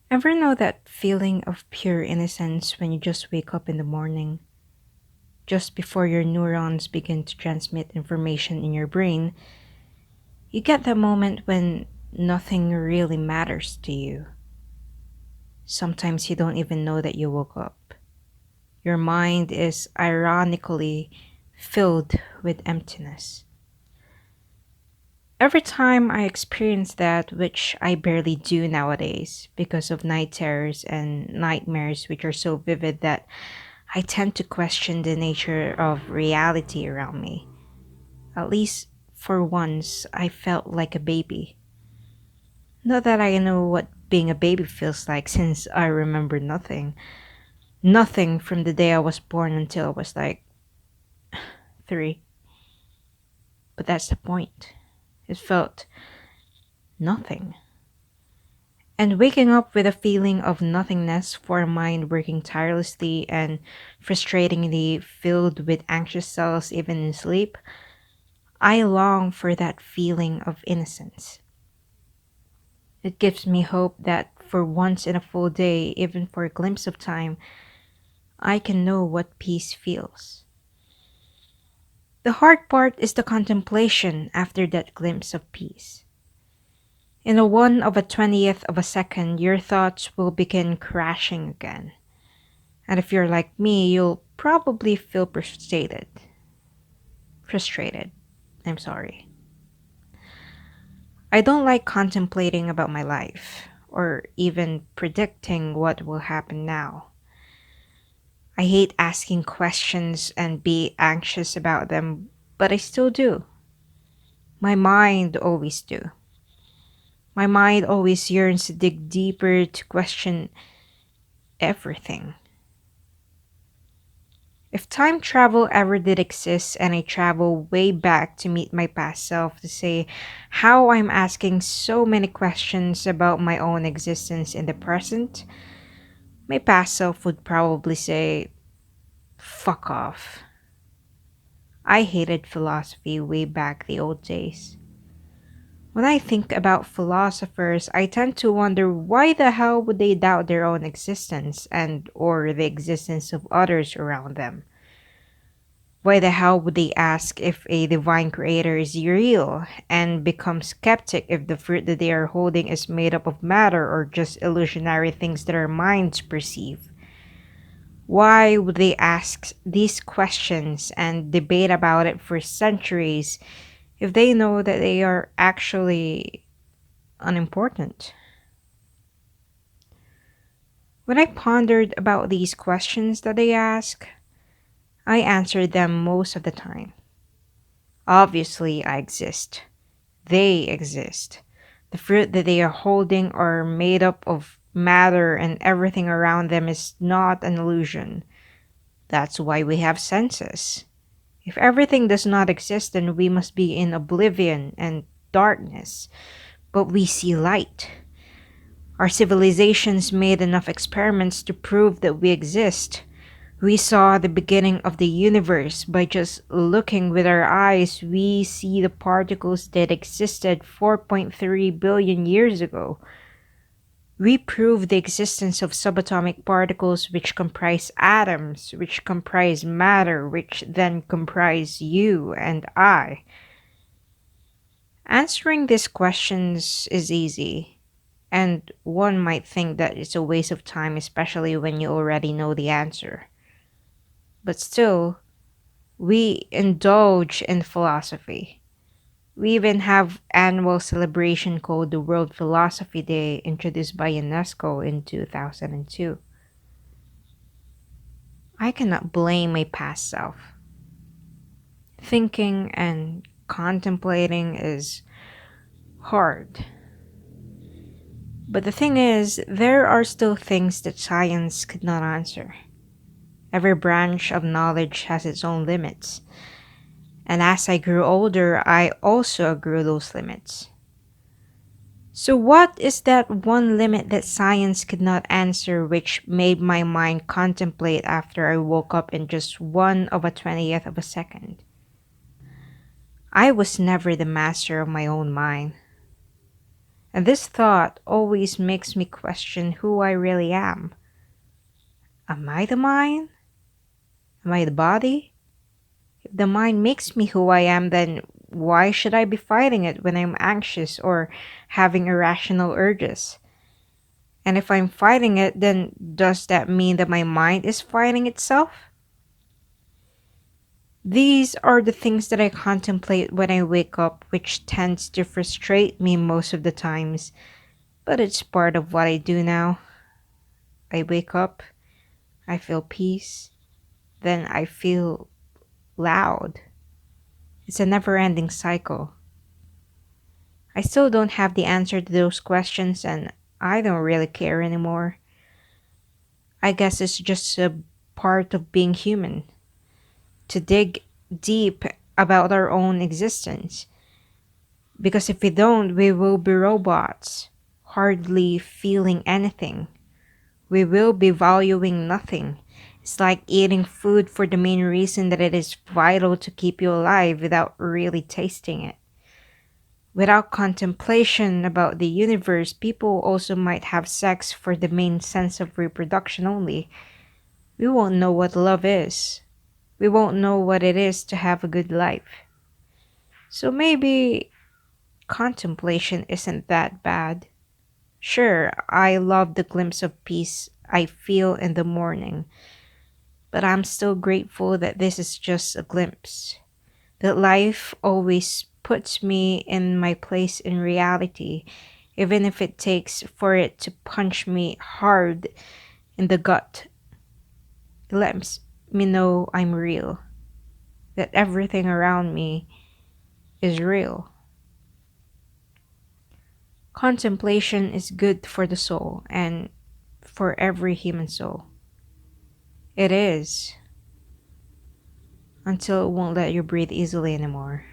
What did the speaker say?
Ever know that feeling of pure innocence when you just wake up in the morning, just before your neurons begin to transmit information in your brain? You get that moment when nothing really matters to you. Sometimes you don't even know that you woke up. Your mind is ironically filled with emptiness. Every time I experience that, which I barely do nowadays because of night terrors and nightmares, which are so vivid that I tend to question the nature of reality around me. At least for once, I felt like a baby. Not that I know what being a baby feels like since I remember nothing. Nothing from the day I was born until I was like 3. But that's the point. It felt nothing. And waking up with a feeling of nothingness for a mind working tirelessly and frustratingly filled with anxious cells even in sleep, I long for that feeling of innocence. It gives me hope that for once in a full day, even for a glimpse of time, I can know what peace feels. The hard part is the contemplation after that glimpse of peace. In a 1/20th of a second, your thoughts will begin crashing again. And if you're like me, you'll probably feel frustrated. Frustrated. I'm sorry. I don't like contemplating about my life or even predicting what will happen now. I hate asking questions and be anxious about them, but I still do. My mind always do. My mind always yearns to dig deeper to question everything. If time travel ever did exist and I travel way back to meet my past self to say how I'm asking so many questions about my own existence in the present, my past self would probably say, fuck off. I hated philosophy way back the old days. When I think about philosophers, I tend to wonder why the hell would they doubt their own existence and or the existence of others around them? Why the hell would they ask if a divine creator is real and become skeptic if the fruit that they are holding is made up of matter or just illusionary things that our minds perceive? Why would they ask these questions and debate about it for centuries if they know that they are actually unimportant? When I pondered about these questions that they ask, I answered them most of the time. Obviously, I exist. They exist. The fruit that they are holding are made up of matter, and everything around them is not an illusion. That's why we have senses. If everything does not exist, then we must be in oblivion and darkness. But we see light. Our civilizations made enough experiments to prove that we exist. We saw the beginning of the universe by just looking with our eyes. We see the particles that existed 4.3 billion years ago. We proved the existence of subatomic particles which comprise atoms, which comprise matter, which then comprise you and I. Answering these questions is easy, and one might think that it's a waste of time, especially when you already know the answer. But still, we indulge in philosophy. We even have annual celebration called the World Philosophy Day introduced by UNESCO in 2002. I cannot blame my past self. Thinking and contemplating is hard. But the thing is, there are still things that science could not answer. Every branch of knowledge has its own limits. And as I grew older, I also grew those limits. So, what is that one limit that science could not answer which made my mind contemplate after I woke up in just 1/20th of a second? I was never the master of my own mind. And this thought always makes me question who I really am. Am I the mind? Am I the body? If the mind makes me who I am, then why should I be fighting it when I'm anxious or having irrational urges? And if I'm fighting it, then does that mean that my mind is fighting itself? These are the things that I contemplate when I wake up, which tends to frustrate me most of the times, but it's part of what I do now. I wake up, I feel peace, then I feel loud. It's a never ending cycle. I still don't have the answer to those questions, and I don't really care anymore. I guess it's just a part of being human to dig deep about our own existence. Because if we don't, we will be robots, hardly feeling anything. We will be valuing nothing. It's like eating food for the main reason that it is vital to keep you alive without really tasting it. Without contemplation about the universe, people also might have sex for the main sense of reproduction only. We won't know what love is. We won't know what it is to have a good life. So maybe contemplation isn't that bad. Sure, I love the glimpse of peace I feel in the morning, but I'm still grateful that this is just a glimpse. That life always puts me in my place in reality, even if it takes for it to punch me hard in the gut. It lets me know I'm real, that everything around me is real. Contemplation is good for the soul and for every human soul. It is, until it won't let you breathe easily anymore.